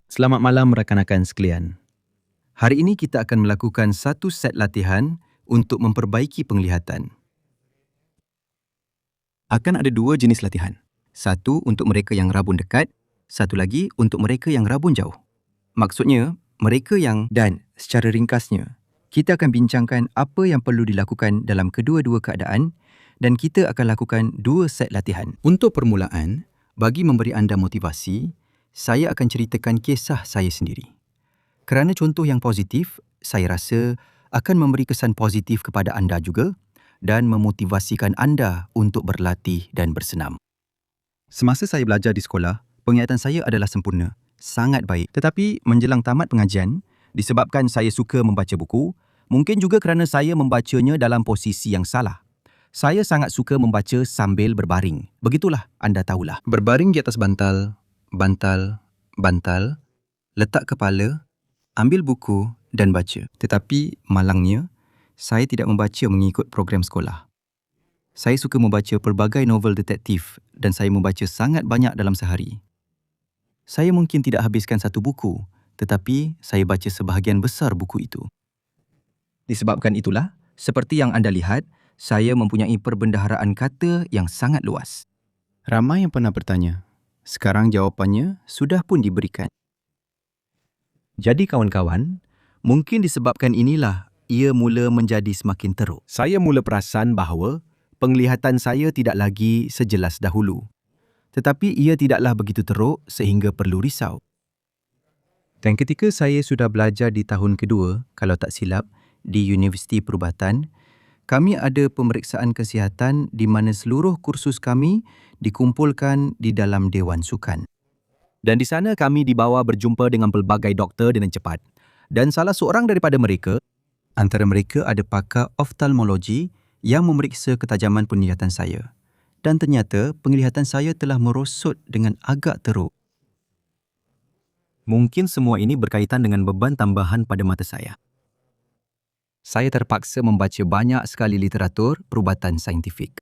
Selamat malam rakan-rakan sekalian. Hari ini kita akan melakukan satu set latihan untuk memperbaiki penglihatan. Akan ada dua jenis latihan. Satu untuk mereka yang rabun dekat, satu lagi untuk mereka yang rabun jauh. Maksudnya, mereka yang dan secara ringkasnya, kita akan bincangkan apa yang perlu dilakukan dalam kedua-dua keadaan dan kita akan lakukan dua set latihan. Untuk permulaan, bagi memberi anda motivasi, saya akan ceritakan kisah saya sendiri. Kerana contoh yang positif, saya rasa akan memberi kesan positif kepada anda juga dan memotivasikan anda untuk berlatih dan bersenam. Semasa saya belajar di sekolah, penglihatan saya adalah sempurna, sangat baik. Tetapi menjelang tamat pengajian, disebabkan saya suka membaca buku, mungkin juga kerana saya membacanya dalam posisi yang salah. Saya sangat suka membaca sambil berbaring. Begitulah, anda tahulah. Berbaring di atas bantal, letak kepala, ambil buku dan baca. Tetapi malangnya, saya tidak membaca mengikut program sekolah. Saya suka membaca pelbagai novel detektif dan saya membaca sangat banyak dalam sehari. Saya mungkin tidak habiskan satu buku, tetapi saya baca sebahagian besar buku itu. Disebabkan itulah, seperti yang anda lihat, saya mempunyai perbendaharaan kata yang sangat luas. Ramai yang pernah bertanya, sekarang jawapannya sudah pun diberikan. Jadi kawan-kawan, mungkin disebabkan inilah ia mula menjadi semakin teruk. Saya mula perasan bahawa penglihatan saya tidak lagi sejelas dahulu. Tetapi ia tidaklah begitu teruk sehingga perlu risau. Dan ketika saya sudah belajar di tahun kedua, kalau tak silap, di Universiti Perubatan, kami ada pemeriksaan kesihatan di mana seluruh kursus kami dikumpulkan di dalam Dewan Sukan. Dan di sana kami dibawa berjumpa dengan pelbagai doktor dengan cepat. Dan salah seorang daripada mereka, antara mereka ada pakar oftalmologi yang memeriksa ketajaman penglihatan saya. Dan ternyata penglihatan saya telah merosot dengan agak teruk. Mungkin semua ini berkaitan dengan beban tambahan pada mata saya. Saya terpaksa membaca banyak sekali literatur perubatan saintifik.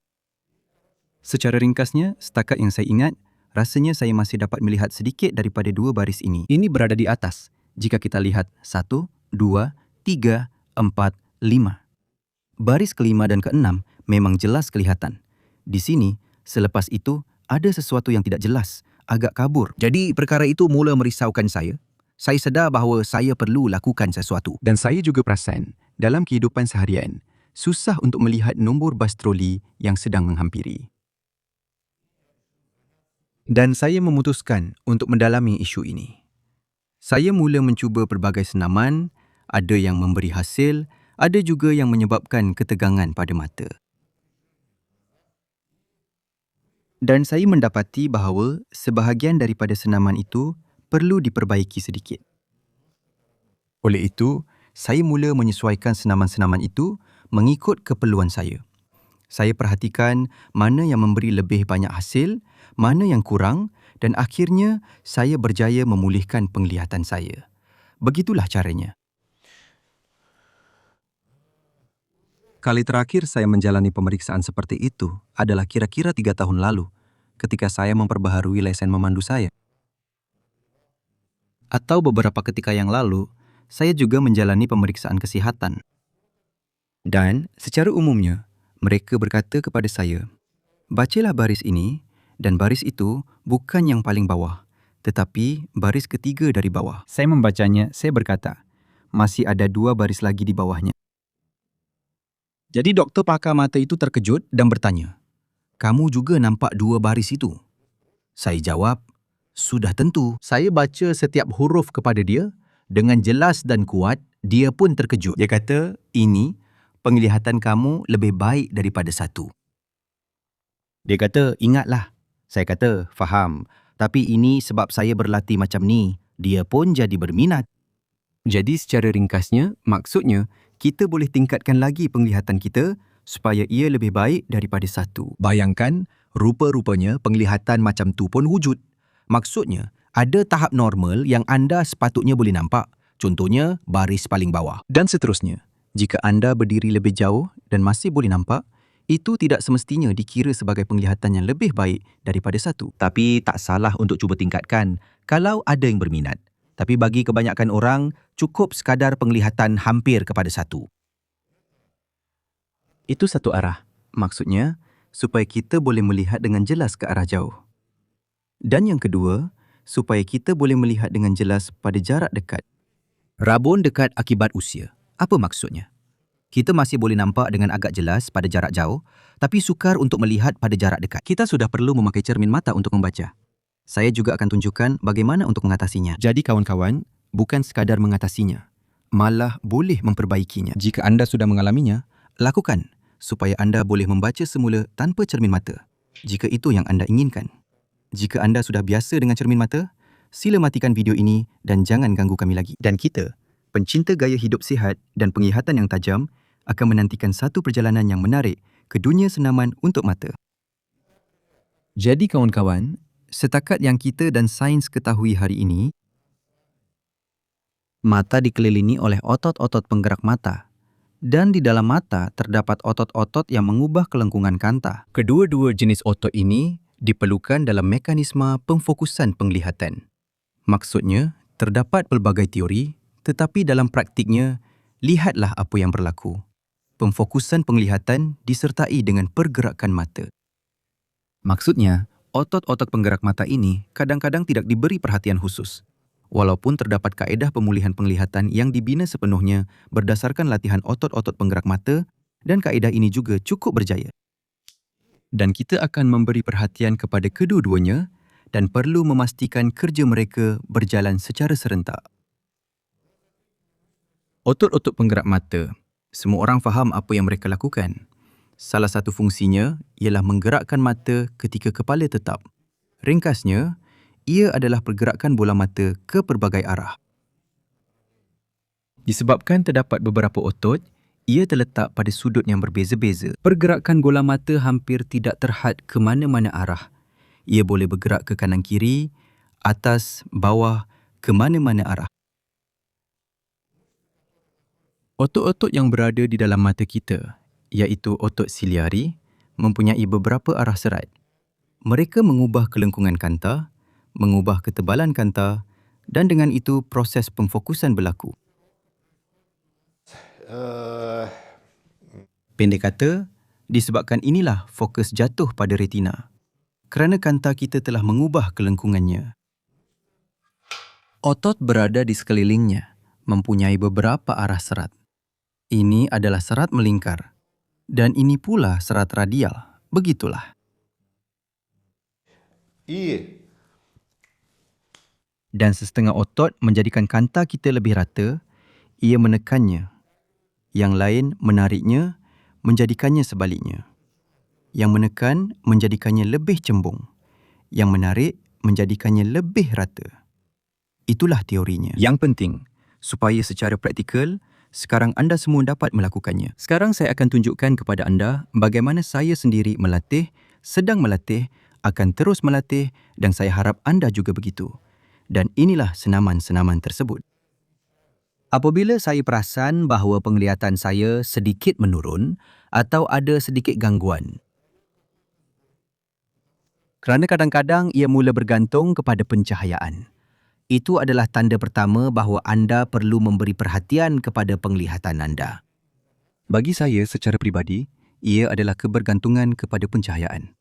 Secara ringkasnya, setakat yang saya ingat, rasanya saya masih dapat melihat sedikit daripada dua baris ini. Ini berada di atas. Jika kita lihat 1, 2, 3, 4, 5. Baris kelima dan keenam memang jelas kelihatan. Di sini, selepas itu, ada sesuatu yang tidak jelas, agak kabur. Jadi perkara itu mula merisaukan saya. Saya sedar bahawa saya perlu lakukan sesuatu. Dan saya juga perasan, dalam kehidupan seharian, susah untuk melihat nombor bas troli yang sedang menghampiri. Dan saya memutuskan untuk mendalami isu ini. Saya mula mencuba pelbagai senaman, ada yang memberi hasil, ada juga yang menyebabkan ketegangan pada mata. Dan saya mendapati bahawa sebahagian daripada senaman itu perlu diperbaiki sedikit. Oleh itu, saya mula menyesuaikan senaman-senaman itu mengikut keperluan saya. Saya perhatikan mana yang memberi lebih banyak hasil, mana yang kurang dan akhirnya saya berjaya memulihkan penglihatan saya. Begitulah caranya. Kali terakhir saya menjalani pemeriksaan seperti itu adalah kira-kira 3 tahun lalu ketika saya memperbaharui lesen memandu saya. Atau beberapa ketika yang lalu, saya juga menjalani pemeriksaan kesihatan. Dan secara umumnya, mereka berkata kepada saya, bacalah baris ini dan baris itu bukan yang paling bawah, tetapi baris ketiga dari bawah. Saya membacanya, saya berkata, masih ada 2 baris lagi di bawahnya. Jadi doktor pakar mata itu terkejut dan bertanya, kamu juga nampak 2 baris itu? Saya jawab, sudah tentu. Saya baca setiap huruf kepada dia dengan jelas dan kuat, dia pun terkejut. Dia kata, ini penglihatan kamu lebih baik daripada 1. Dia kata, ingatlah. Saya kata, faham. Tapi ini sebab saya berlatih macam ni. Dia pun jadi berminat. Jadi secara ringkasnya, maksudnya, kita boleh tingkatkan lagi penglihatan kita supaya ia lebih baik daripada 1. Bayangkan, rupa-rupanya penglihatan macam tu pun wujud. Maksudnya, ada tahap normal yang anda sepatutnya boleh nampak. Contohnya, baris paling bawah. Dan seterusnya. Jika anda berdiri lebih jauh dan masih boleh nampak, itu tidak semestinya dikira sebagai penglihatan yang lebih baik daripada 1. Tapi tak salah untuk cuba tingkatkan kalau ada yang berminat. Tapi bagi kebanyakan orang, cukup sekadar penglihatan hampir kepada satu. Itu satu arah. Maksudnya, supaya kita boleh melihat dengan jelas ke arah jauh. Dan yang kedua, supaya kita boleh melihat dengan jelas pada jarak dekat. Rabun dekat akibat usia. Apa maksudnya? Kita masih boleh nampak dengan agak jelas pada jarak jauh, tapi sukar untuk melihat pada jarak dekat. Kita sudah perlu memakai cermin mata untuk membaca. Saya juga akan tunjukkan bagaimana untuk mengatasinya. Jadi kawan-kawan, bukan sekadar mengatasinya, malah boleh memperbaikinya. Jika anda sudah mengalaminya, lakukan supaya anda boleh membaca semula tanpa cermin mata, jika itu yang anda inginkan. Jika anda sudah biasa dengan cermin mata, sila matikan video ini dan jangan ganggu kami lagi. Dan kita, pencinta gaya hidup sihat dan penglihatan yang tajam, akan menantikan satu perjalanan yang menarik ke dunia senaman untuk mata. Jadi kawan-kawan, setakat yang kita dan sains ketahui hari ini, mata dikelilingi oleh otot-otot penggerak mata, dan di dalam mata terdapat otot-otot yang mengubah kelengkungan kanta. Kedua-dua jenis otot ini diperlukan dalam mekanisme pemfokusan penglihatan. Maksudnya, terdapat pelbagai teori, tetapi dalam praktiknya, lihatlah apa yang berlaku. Pemfokusan penglihatan disertai dengan pergerakan mata. Maksudnya, otot-otot penggerak mata ini kadang-kadang tidak diberi perhatian khusus. Walaupun terdapat kaedah pemulihan penglihatan yang dibina sepenuhnya berdasarkan latihan otot-otot penggerak mata, dan kaedah ini juga cukup berjaya. Dan kita akan memberi perhatian kepada kedua-duanya dan perlu memastikan kerja mereka berjalan secara serentak. Otot-otot penggerak mata. Semua orang faham apa yang mereka lakukan. Salah satu fungsinya ialah menggerakkan mata ketika kepala tetap. Ringkasnya, ia adalah pergerakan bola mata ke pelbagai arah. Disebabkan terdapat beberapa otot, ia terletak pada sudut yang berbeza-beza. Pergerakan bola mata hampir tidak terhad ke mana-mana arah. Ia boleh bergerak ke kanan kiri, atas, bawah, ke mana-mana arah. Otot-otot yang berada di dalam mata kita, iaitu otot siliari, mempunyai beberapa arah serat. Mereka mengubah kelengkungan kanta, mengubah ketebalan kanta, dan dengan itu proses pemfokusan berlaku. Pendek kata, disebabkan inilah fokus jatuh pada retina, kerana kanta kita telah mengubah kelengkungannya. Otot berada di sekelilingnya, mempunyai beberapa arah serat. Ini adalah serat melingkar, dan ini pula serat radial. Begitulah. Dan sesetengah otot menjadikan kanta kita lebih rata, ia menekannya. Yang lain menariknya, menjadikannya sebaliknya. Yang menekan menjadikannya lebih cembung. Yang menarik menjadikannya lebih rata. Itulah teorinya. Yang penting, supaya secara praktikal, sekarang anda semua dapat melakukannya. Sekarang saya akan tunjukkan kepada anda bagaimana saya sendiri melatih, sedang melatih, akan terus melatih, dan saya harap anda juga begitu. Dan inilah senaman-senaman tersebut. Apabila saya perasan bahawa penglihatan saya sedikit menurun atau ada sedikit gangguan, kerana kadang-kadang ia mula bergantung kepada pencahayaan. Itu adalah tanda pertama bahawa anda perlu memberi perhatian kepada penglihatan anda. Bagi saya secara peribadi, ia adalah kebergantungan kepada pencahayaan.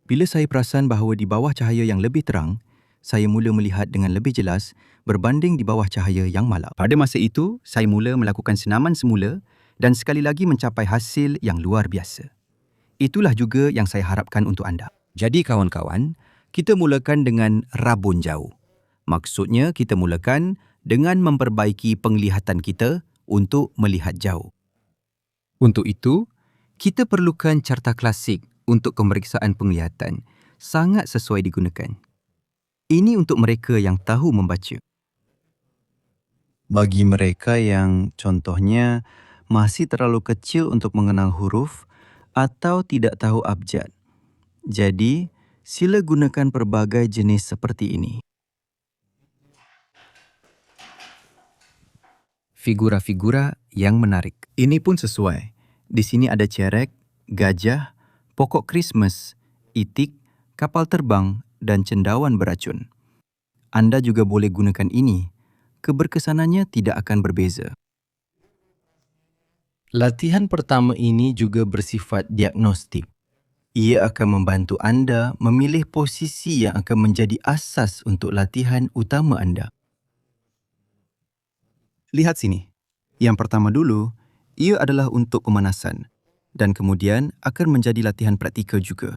Bila saya perasan bahawa di bawah cahaya yang lebih terang, saya mula melihat dengan lebih jelas berbanding di bawah cahaya yang malam. Pada masa itu, saya mula melakukan senaman semula dan sekali lagi mencapai hasil yang luar biasa. Itulah juga yang saya harapkan untuk anda. Jadi kawan-kawan, kita mulakan dengan rabun jauh. Maksudnya kita mulakan dengan memperbaiki penglihatan kita untuk melihat jauh. Untuk itu, kita perlukan carta klasik untuk pemeriksaan penglihatan. Sangat sesuai digunakan. Ini untuk mereka yang tahu membaca. Bagi mereka yang contohnya masih terlalu kecil untuk mengenal huruf atau tidak tahu abjad. Jadi, sila gunakan pelbagai jenis seperti ini. Figura-figura yang menarik. Ini pun sesuai. Di sini ada cerek, gajah, pokok Krismas, itik, kapal terbang, dan cendawan beracun. Anda juga boleh gunakan ini, keberkesanannya tidak akan berbeza. Latihan pertama ini juga bersifat diagnostik. Ia akan membantu anda memilih posisi yang akan menjadi asas untuk latihan utama anda. Lihat sini. Yang pertama dulu, ia adalah untuk pemanasan dan kemudian akan menjadi latihan praktikal juga.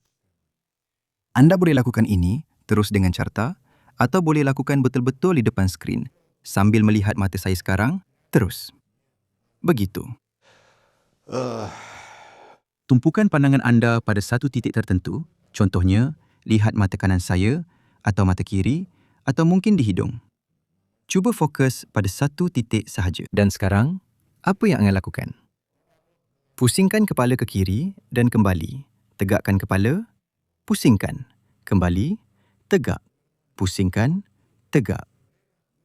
Anda boleh lakukan ini terus dengan carta atau boleh lakukan betul-betul di depan skrin sambil melihat mata saya sekarang, terus. Begitu. Tumpukan pandangan anda pada satu titik tertentu, contohnya, lihat mata kanan saya atau mata kiri atau mungkin di hidung. Cuba fokus pada satu titik sahaja. Dan sekarang, apa yang anda lakukan? Pusingkan kepala ke kiri dan kembali. Tegakkan kepala, pusingkan, kembali, tegak, pusingkan, tegak.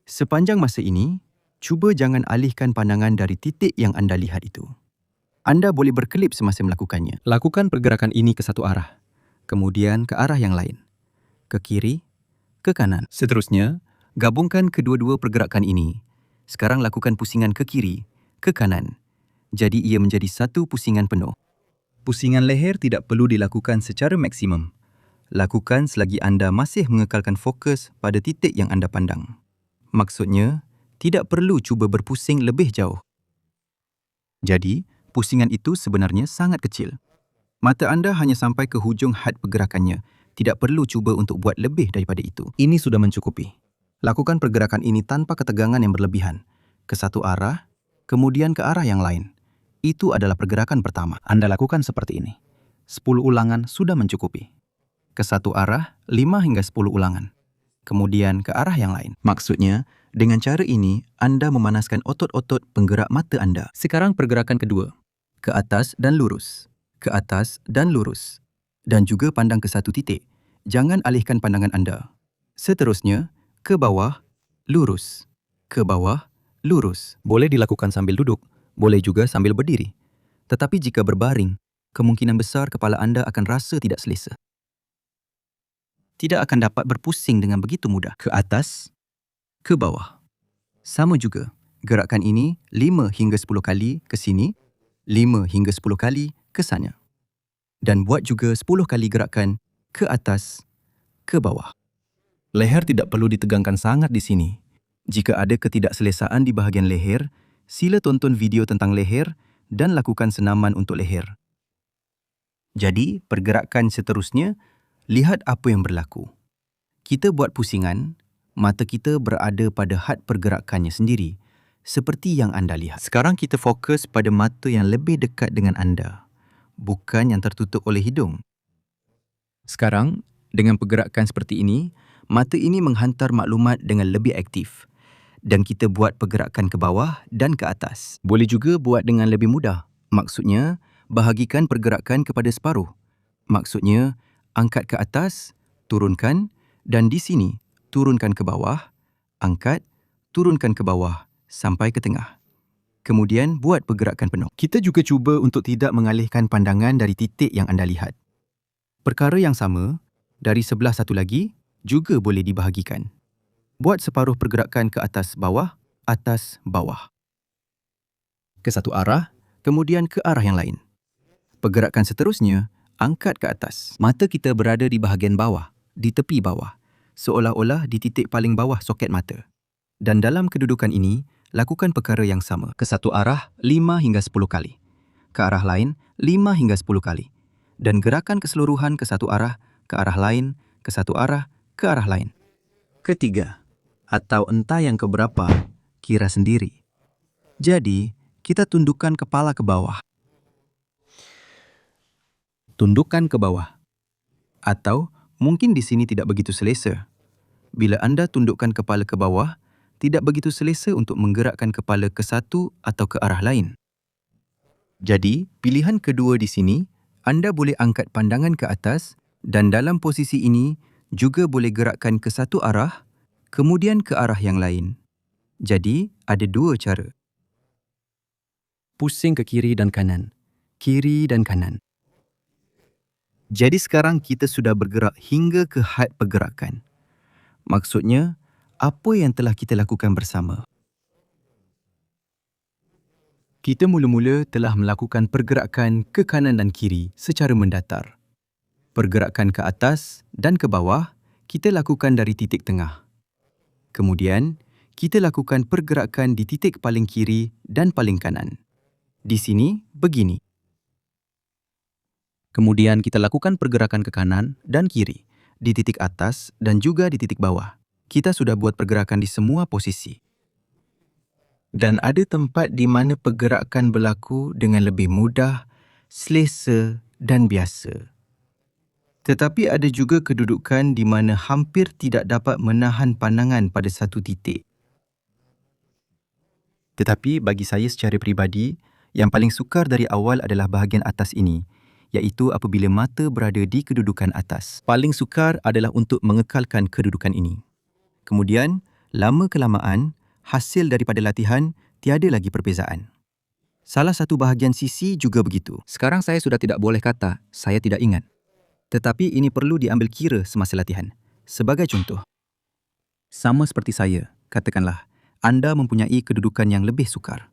Sepanjang masa ini, cuba jangan alihkan pandangan dari titik yang anda lihat itu. Anda boleh berkelip semasa melakukannya. Lakukan pergerakan ini ke satu arah, kemudian ke arah yang lain, ke kiri, ke kanan. Seterusnya, gabungkan kedua-dua pergerakan ini. Sekarang lakukan pusingan ke kiri, ke kanan. Jadi ia menjadi satu pusingan penuh. Pusingan leher tidak perlu dilakukan secara maksimum. Lakukan selagi anda masih mengekalkan fokus pada titik yang anda pandang. Maksudnya, tidak perlu cuba berpusing lebih jauh. Jadi, pusingan itu sebenarnya sangat kecil. Mata anda hanya sampai ke hujung had pergerakannya. Tidak perlu cuba untuk buat lebih daripada itu. Ini sudah mencukupi. Lakukan pergerakan ini tanpa ketegangan yang berlebihan. Ke satu arah, kemudian ke arah yang lain. Itu adalah pergerakan pertama. Anda lakukan seperti ini. 10 ulangan sudah mencukupi. Ke satu arah, 5 hingga 10 ulangan. Kemudian ke arah yang lain. Maksudnya, dengan cara ini, anda memanaskan otot-otot penggerak mata anda. Sekarang pergerakan kedua. Ke atas dan lurus. Ke atas dan lurus. Dan juga pandang ke satu titik. Jangan alihkan pandangan anda. Seterusnya, ke bawah, lurus. Ke bawah, lurus. Boleh dilakukan sambil duduk. Boleh juga sambil berdiri. Tetapi jika berbaring, kemungkinan besar kepala anda akan rasa tidak selesa. Tidak akan dapat berpusing dengan begitu mudah. Ke atas, ke bawah. Sama juga, gerakan ini 5 hingga 10 kali ke sini, 5 hingga 10 kali ke sana. Dan buat juga 10 kali gerakan ke atas, ke bawah. Leher tidak perlu ditegangkan sangat di sini. Jika ada ketidakselesaan di bahagian leher, sila tonton video tentang leher dan lakukan senaman untuk leher. Jadi, pergerakan seterusnya, lihat apa yang berlaku. Kita buat pusingan, mata kita berada pada had pergerakannya sendiri, seperti yang anda lihat. Sekarang kita fokus pada mata yang lebih dekat dengan anda, bukan yang tertutup oleh hidung. Sekarang, dengan pergerakan seperti ini, mata ini menghantar maklumat dengan lebih aktif. Dan kita buat pergerakan ke bawah dan ke atas. Boleh juga buat dengan lebih mudah. Maksudnya, bahagikan pergerakan kepada separuh. Maksudnya, angkat ke atas, turunkan, dan di sini, turunkan ke bawah, angkat, turunkan ke bawah, sampai ke tengah. Kemudian, buat pergerakan penuh. Kita juga cuba untuk tidak mengalihkan pandangan dari titik yang anda lihat. Perkara yang sama, dari sebelah satu lagi, juga boleh dibahagikan. Buat separuh pergerakan ke atas bawah, ke satu arah, kemudian ke arah yang lain. Pergerakan seterusnya, angkat ke atas. Mata kita berada di bahagian bawah, di tepi bawah, seolah-olah di titik paling bawah soket mata. Dan dalam kedudukan ini, lakukan perkara yang sama. Ke satu arah, 5 hingga 10 kali. Ke arah lain, 5 hingga 10 kali. Dan gerakan keseluruhan ke satu arah, ke arah lain, ke satu arah, ke arah lain. Ketiga, atau entah yang keberapa, kira sendiri. Jadi, kita tundukkan kepala ke bawah. Tundukkan ke bawah. Atau, mungkin di sini tidak begitu selesa. Bila anda tundukkan kepala ke bawah, tidak begitu selesa untuk menggerakkan kepala ke satu atau ke arah lain. Jadi, pilihan kedua di sini, anda boleh angkat pandangan ke atas dan dalam posisi ini juga boleh gerakkan ke satu arah, kemudian ke arah yang lain. Jadi, ada dua cara. Pusing ke kiri dan kanan. Kiri dan kanan. Jadi sekarang kita sudah bergerak hingga ke had pergerakan. Maksudnya, Apa yang telah kita lakukan bersama? Kita mula-mula telah melakukan pergerakan ke kanan dan kiri secara mendatar. Pergerakan ke atas dan ke bawah kita lakukan dari titik tengah. Kemudian, kita lakukan pergerakan di titik paling kiri dan paling kanan. Di sini, begini. Kemudian kita lakukan pergerakan ke kanan dan kiri, di titik atas dan juga di titik bawah. Kita sudah buat pergerakan di semua posisi. Dan ada tempat di mana pergerakan berlaku dengan lebih mudah, selesa dan biasa. Tetapi ada juga kedudukan di mana hampir tidak dapat menahan pandangan pada satu titik. Tetapi bagi saya secara peribadi, yang paling sukar dari awal adalah bahagian atas ini, iaitu apabila mata berada di kedudukan atas. Paling sukar adalah untuk mengekalkan kedudukan ini. Kemudian, lama-kelamaan, hasil daripada latihan tiada lagi perbezaan. Salah satu bahagian sisi juga begitu. Sekarang saya sudah tidak boleh kata, saya tidak ingat. Tetapi ini perlu diambil kira semasa latihan. Sebagai contoh, sama seperti saya, katakanlah, anda mempunyai kedudukan yang lebih sukar.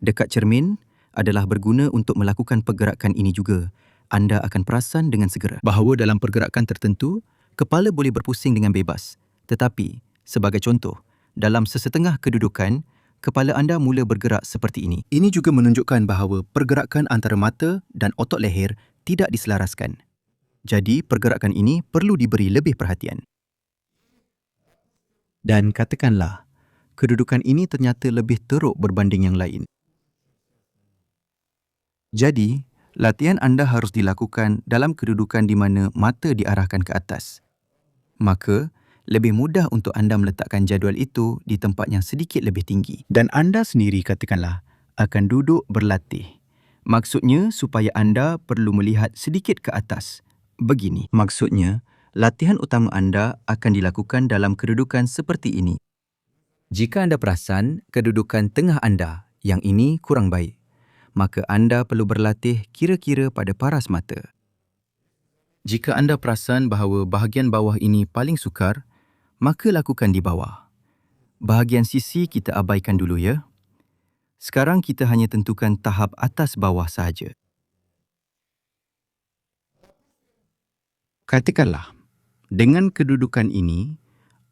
Dekat cermin adalah berguna untuk melakukan pergerakan ini juga. Anda akan perasan dengan segera bahawa dalam pergerakan tertentu, kepala boleh berpusing dengan bebas. Tetapi, sebagai contoh, dalam sesetengah kedudukan, kepala anda mula bergerak seperti ini. Ini juga menunjukkan bahawa pergerakan antara mata dan otot leher tidak diselaraskan. Jadi, pergerakan ini perlu diberi lebih perhatian. Dan katakanlah, kedudukan ini ternyata lebih teruk berbanding yang lain. Jadi, latihan anda harus dilakukan dalam kedudukan di mana mata diarahkan ke atas. Maka, lebih mudah untuk anda meletakkan jadual itu di tempat yang sedikit lebih tinggi. Dan anda sendiri, katakanlah, akan duduk berlatih. Maksudnya, supaya anda perlu melihat sedikit ke atas. Begini. Maksudnya, latihan utama anda akan dilakukan dalam kedudukan seperti ini. Jika anda perasan kedudukan tengah anda yang ini kurang baik, maka anda perlu berlatih kira-kira pada paras mata. Jika anda perasan bahawa bahagian bawah ini paling sukar, maka lakukan di bawah. Bahagian sisi kita abaikan dulu ya. Sekarang kita hanya tentukan tahap atas bawah sahaja. Katakanlah, dengan kedudukan ini,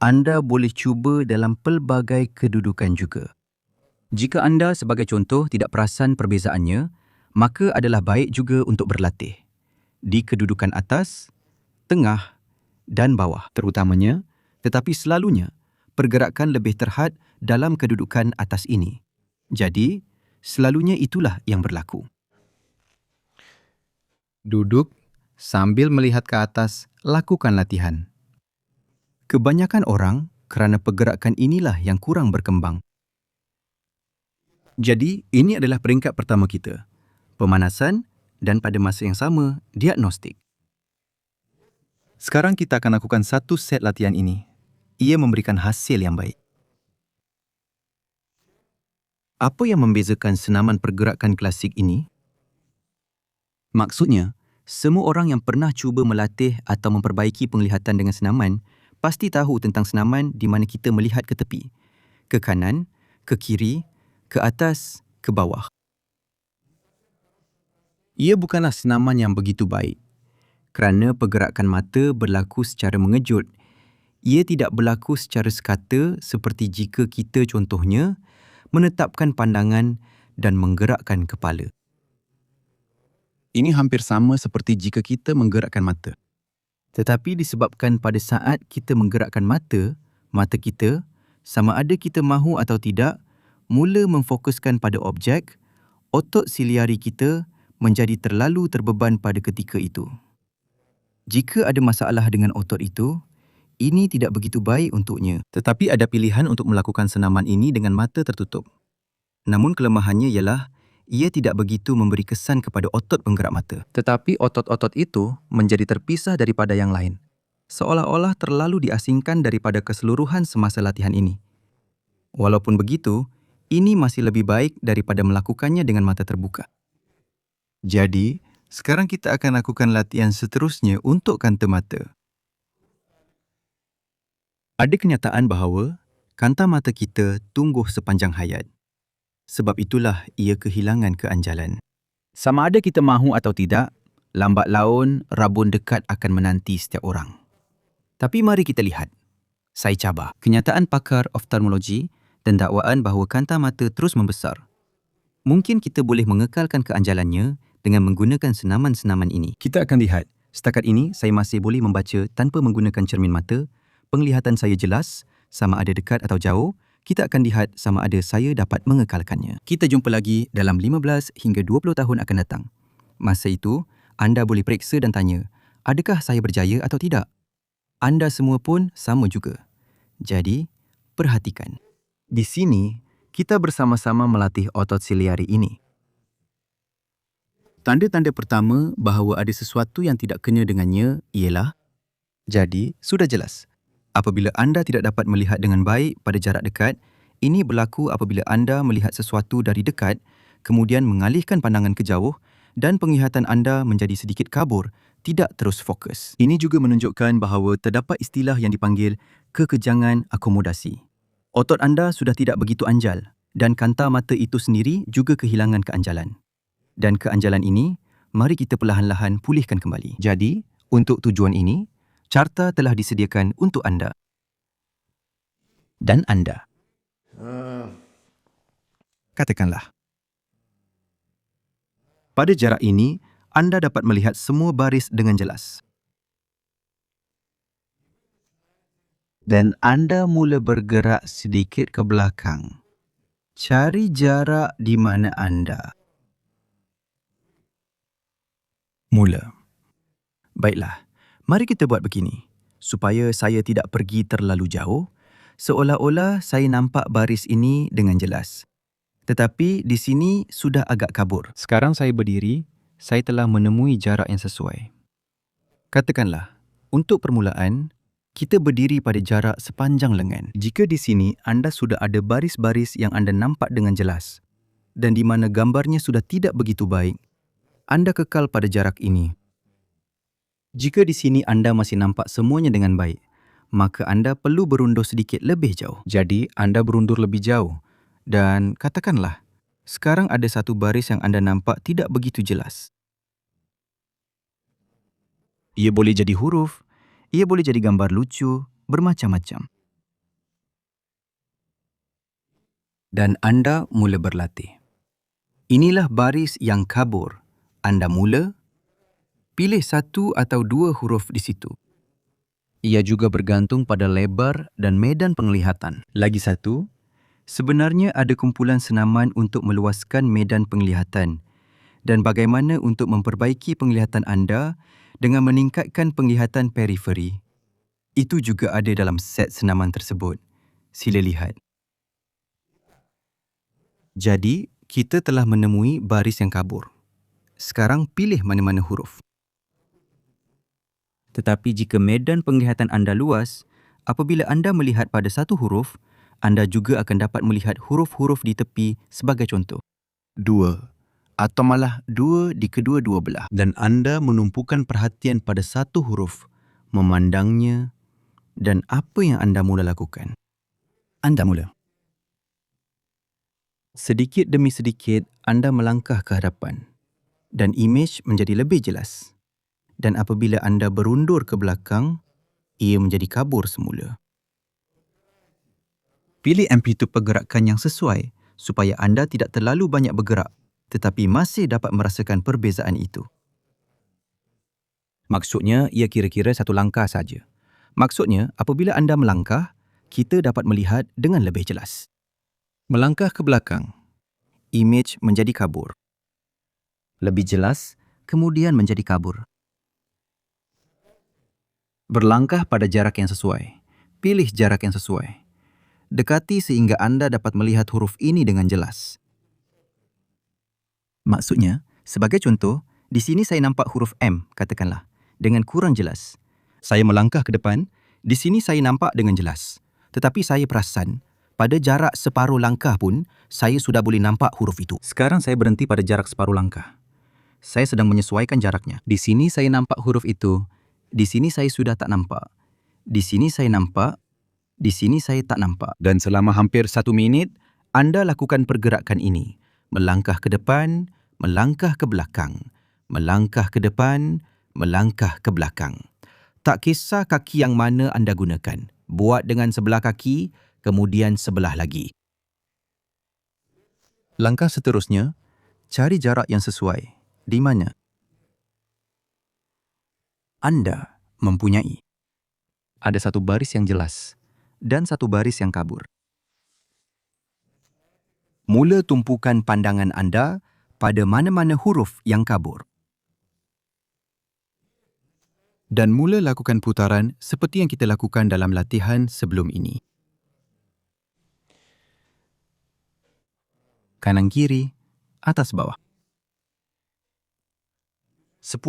anda boleh cuba dalam pelbagai kedudukan juga. Jika anda sebagai contoh tidak perasan perbezaannya, maka adalah baik juga untuk berlatih di kedudukan atas, tengah dan bawah terutamanya, tetapi selalunya pergerakan lebih terhad dalam kedudukan atas ini. Jadi, selalunya itulah yang berlaku. Duduk sambil melihat ke atas, lakukan latihan. Kebanyakan orang kerana pergerakan inilah yang kurang berkembang. Jadi, ini adalah peringkat pertama kita. Pemanasan dan pada masa yang sama, diagnostik. Sekarang kita akan lakukan satu set latihan ini. Ia memberikan hasil yang baik. Apa yang membezakan senaman pergerakan klasik ini? Maksudnya, semua orang yang pernah cuba melatih atau memperbaiki penglihatan dengan senaman pasti tahu tentang senaman di mana kita melihat ke tepi, ke kanan, ke kiri, ke atas, ke bawah. Ia bukanlah senaman yang begitu baik. Kerana pergerakan mata berlaku secara mengejut, ia tidak berlaku secara sekata seperti jika kita contohnya menetapkan pandangan dan menggerakkan kepala. Ini hampir sama seperti jika kita menggerakkan mata. Tetapi disebabkan pada saat kita menggerakkan mata, mata kita, sama ada kita mahu atau tidak, mula memfokuskan pada objek, otot siliari kita menjadi terlalu terbeban pada ketika itu. Jika ada masalah dengan otot itu, ini tidak begitu baik untuknya. Tetapi ada pilihan untuk melakukan senaman ini dengan mata tertutup. Namun kelemahannya ialah ia tidak begitu memberi kesan kepada otot penggerak mata. Tetapi otot-otot itu menjadi terpisah daripada yang lain. Seolah-olah terlalu diasingkan daripada keseluruhan semasa latihan ini. Walaupun begitu, ini masih lebih baik daripada melakukannya dengan mata terbuka. Jadi, sekarang kita akan lakukan latihan seterusnya untuk kanta mata. Ada kenyataan bahawa Kanta mata kita tumbuh sepanjang hayat. Sebab itulah ia kehilangan keanjalan. Sama ada kita mahu atau tidak, lambat laun rabun dekat akan menanti setiap orang. Tapi mari kita lihat. Saya cabar. Kenyataan pakar oftalmologi dan dakwaan bahawa kanta mata terus membesar. Mungkin kita boleh mengekalkan keanjalannya dengan menggunakan senaman-senaman ini. Kita akan lihat. Setakat ini, saya masih boleh membaca tanpa menggunakan cermin mata. Penglihatan saya jelas, sama ada dekat atau jauh. Kita akan lihat sama ada saya dapat mengekalkannya. Kita jumpa lagi dalam 15 hingga 20 tahun akan datang. Masa itu, anda boleh periksa dan tanya, adakah saya berjaya atau tidak? Anda semua pun sama juga. Jadi, perhatikan. Di sini, kita bersama-sama melatih otot siliari ini. Tanda-tanda pertama bahawa ada sesuatu yang tidak kena dengannya ialah, jadi, sudah jelas. Apabila anda tidak dapat melihat dengan baik pada jarak dekat, ini berlaku apabila anda melihat sesuatu dari dekat, kemudian mengalihkan pandangan ke jauh dan penglihatan anda menjadi sedikit kabur, tidak terus fokus. Ini juga menunjukkan bahawa terdapat istilah yang dipanggil kekejangan akomodasi. Otot anda sudah tidak begitu anjal dan kanta mata itu sendiri juga kehilangan keanjalan. Dan keanjalan ini, mari kita perlahan-lahan pulihkan kembali. Jadi, untuk tujuan ini, carta telah disediakan untuk anda. Dan anda. Katakanlah. Pada jarak ini, anda dapat melihat semua baris dengan jelas. Dan anda mula bergerak sedikit ke belakang. Cari jarak di mana anda. Mula. Baiklah, mari kita buat begini. Supaya saya tidak pergi terlalu jauh, seolah-olah saya nampak baris ini dengan jelas. Tetapi di sini sudah agak kabur. Sekarang saya berdiri, saya telah menemui jarak yang sesuai. Katakanlah, untuk permulaan, kita berdiri pada jarak sepanjang lengan. Jika di sini anda sudah ada baris-baris yang anda nampak dengan jelas dan di mana gambarnya sudah tidak begitu baik, anda kekal pada jarak ini. Jika di sini anda masih nampak semuanya dengan baik, maka anda perlu berundur sedikit lebih jauh. Jadi, anda berundur lebih jauh. Dan katakanlah, sekarang ada satu baris yang anda nampak tidak begitu jelas. Ia boleh jadi huruf, ia boleh jadi gambar lucu, bermacam-macam. Dan anda mula berlatih. Inilah baris yang kabur. Anda mula, pilih satu atau dua huruf di situ. Ia juga bergantung pada lebar dan medan penglihatan. Lagi satu, sebenarnya ada kumpulan senaman untuk meluaskan medan penglihatan dan bagaimana untuk memperbaiki penglihatan anda dengan meningkatkan penglihatan periferi. Itu juga ada dalam set senaman tersebut. Sila lihat. Jadi, kita telah menemui baris yang kabur. Sekarang pilih mana-mana huruf. Tetapi jika medan penglihatan anda luas, apabila anda melihat pada satu huruf, anda juga akan dapat melihat huruf-huruf di tepi sebagai contoh. 2 atau malah 2 di kedua-dua belah. Dan anda menumpukan perhatian pada satu huruf, memandangnya, dan apa yang anda mula lakukan? Anda mula. Sedikit demi sedikit, anda melangkah ke hadapan. Dan imej menjadi lebih jelas. Dan apabila anda berundur ke belakang, ia menjadi kabur semula. Pilih amplitude pergerakan yang sesuai supaya anda tidak terlalu banyak bergerak tetapi masih dapat merasakan perbezaan itu. Maksudnya, ia kira-kira satu langkah saja. Maksudnya, apabila anda melangkah, kita dapat melihat dengan lebih jelas. Melangkah ke belakang, imej menjadi kabur. Lebih jelas, kemudian menjadi kabur. Berlangkah pada jarak yang sesuai. Pilih jarak yang sesuai. Dekati sehingga anda dapat melihat huruf ini dengan jelas. Maksudnya, sebagai contoh, di sini saya nampak huruf M, katakanlah, dengan kurang jelas. Saya melangkah ke depan, di sini saya nampak dengan jelas. Tetapi saya perasan, pada jarak separuh langkah pun, saya sudah boleh nampak huruf itu. Sekarang saya berhenti pada jarak separuh langkah. Saya sedang menyesuaikan jaraknya. Di sini saya nampak huruf itu. Di sini saya sudah tak nampak. Di sini saya nampak. Di sini saya tak nampak. Dan selama hampir 1 minit, anda lakukan pergerakan ini. Melangkah ke depan, melangkah ke belakang. Melangkah ke depan, melangkah ke belakang. Tak kisah kaki yang mana anda gunakan. Buat dengan sebelah kaki, kemudian sebelah lagi. Langkah seterusnya, cari jarak yang sesuai. Di mana anda mempunyai ada satu baris yang jelas dan satu baris yang kabur. Mula tumpukan pandangan anda pada mana-mana huruf yang kabur. Dan mula lakukan putaran seperti yang kita lakukan dalam latihan sebelum ini. Kanan kiri, atas bawah. 10,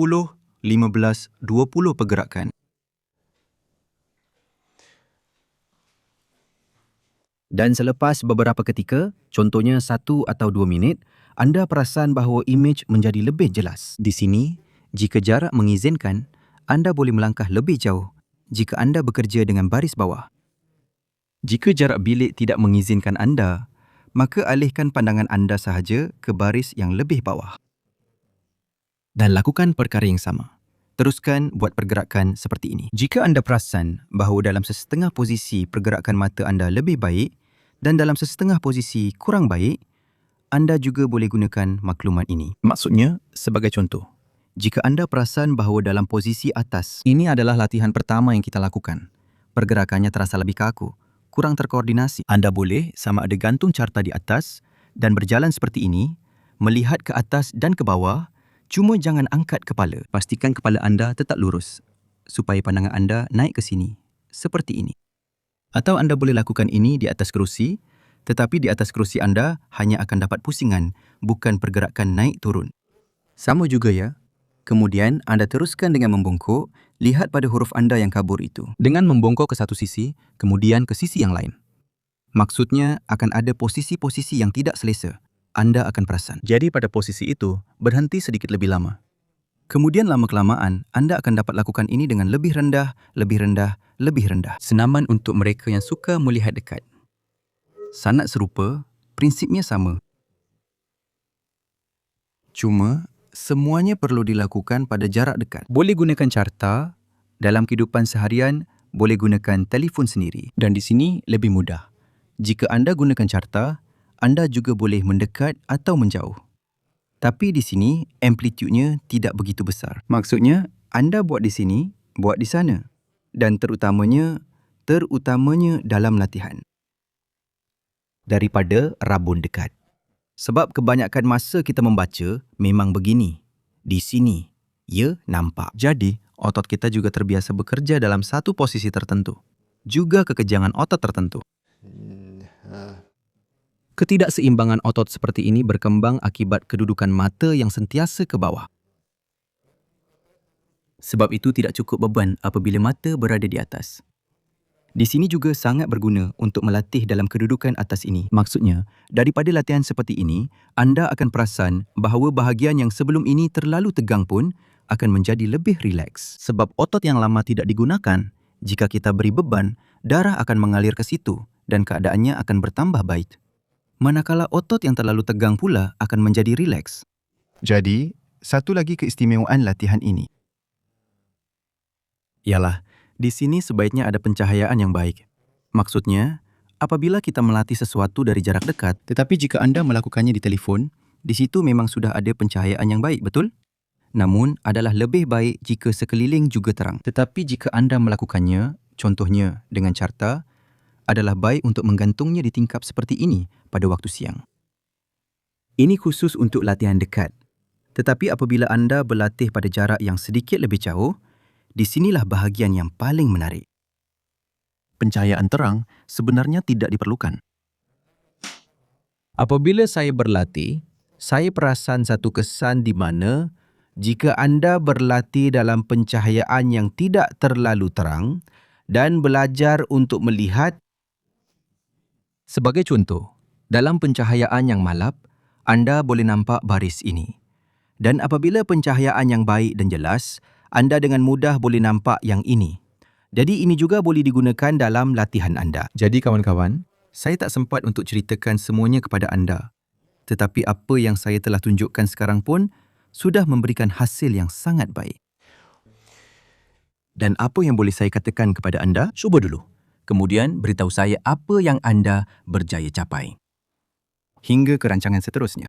15, 20 pergerakan. Dan selepas beberapa ketika, contohnya 1 atau 2 minit, anda perasan bahawa imej menjadi lebih jelas. Di sini, jika jarak mengizinkan, anda boleh melangkah lebih jauh jika anda bekerja dengan baris bawah. Jika jarak bilik tidak mengizinkan anda, maka alihkan pandangan anda sahaja ke baris yang lebih bawah. Dan lakukan perkara yang sama. Teruskan buat pergerakan seperti ini. Jika anda perasan bahawa dalam sesetengah posisi pergerakan mata anda lebih baik dan dalam sesetengah posisi kurang baik, anda juga boleh gunakan maklumat ini. Maksudnya, sebagai contoh, jika anda perasan bahawa dalam posisi atas, ini adalah latihan pertama yang kita lakukan. Pergerakannya terasa lebih kaku, kurang terkoordinasi. Anda boleh sama ada gantung carta di atas dan berjalan seperti ini, melihat ke atas dan ke bawah, cuma jangan angkat kepala. Pastikan kepala anda tetap lurus supaya pandangan anda naik ke sini, seperti ini. Atau anda boleh lakukan ini di atas kerusi, tetapi di atas kerusi anda hanya akan dapat pusingan, bukan pergerakan naik turun. Sama juga ya. Kemudian anda teruskan dengan membongkok, lihat pada huruf anda yang kabur itu. Dengan membongkok ke satu sisi, kemudian ke sisi yang lain. Maksudnya akan ada posisi-posisi yang tidak selesa. Anda akan perasan. Jadi pada posisi itu, berhenti sedikit lebih lama. Kemudian lama-kelamaan, anda akan dapat lakukan ini dengan lebih rendah, lebih rendah, lebih rendah. Senaman untuk mereka yang suka melihat dekat. Sangat serupa, prinsipnya sama. Cuma, semuanya perlu dilakukan pada jarak dekat. Boleh gunakan carta, dalam kehidupan seharian, boleh gunakan telefon sendiri. Dan di sini lebih mudah. Jika anda gunakan carta, anda juga boleh mendekat atau menjauh. Tapi di sini, amplitudenya tidak begitu besar. Maksudnya, anda buat di sini, buat di sana. Dan terutamanya dalam latihan. Daripada rabun dekat. Sebab kebanyakan masa kita membaca memang begini. Di sini, ya nampak. Jadi, otot kita juga terbiasa bekerja dalam satu posisi tertentu. Juga kekejangan otot tertentu. Ketidakseimbangan otot seperti ini berkembang akibat kedudukan mata yang sentiasa ke bawah. Sebab itu tidak cukup beban apabila mata berada di atas. Di sini juga sangat berguna untuk melatih dalam kedudukan atas ini. Maksudnya, daripada latihan seperti ini, anda akan perasan bahawa bahagian yang sebelum ini terlalu tegang pun akan menjadi lebih rileks. Sebab otot yang lama tidak digunakan, jika kita beri beban, darah akan mengalir ke situ dan keadaannya akan bertambah baik. Manakala otot yang terlalu tegang pula akan menjadi rileks. Jadi, satu lagi keistimewaan latihan ini ialah, di sini sebaiknya ada pencahayaan yang baik. Maksudnya, apabila kita melatih sesuatu dari jarak dekat, tetapi jika anda melakukannya di telefon, di situ memang sudah ada pencahayaan yang baik, betul? Namun, adalah lebih baik jika sekeliling juga terang. Tetapi jika anda melakukannya, contohnya dengan carta, adalah baik untuk menggantungnya di tingkap seperti ini pada waktu siang. Ini khusus untuk latihan dekat. Tetapi apabila anda berlatih pada jarak yang sedikit lebih jauh, di sinilah bahagian yang paling menarik. Pencahayaan terang sebenarnya tidak diperlukan. Apabila saya berlatih, saya perasan satu kesan di mana jika anda berlatih dalam pencahayaan yang tidak terlalu terang dan belajar untuk melihat. Sebagai contoh, dalam pencahayaan yang malap, anda boleh nampak baris ini. Dan apabila pencahayaan yang baik dan jelas, anda dengan mudah boleh nampak yang ini. Jadi ini juga boleh digunakan dalam latihan anda. Jadi kawan-kawan, Saya tak sempat untuk ceritakan semuanya kepada anda. Tetapi apa yang saya telah tunjukkan sekarang pun sudah memberikan hasil yang sangat baik. dan apa yang boleh saya katakan kepada anda? Cuba dulu. Kemudian beritahu saya apa yang anda berjaya capai. Hingga ke rancangan seterusnya.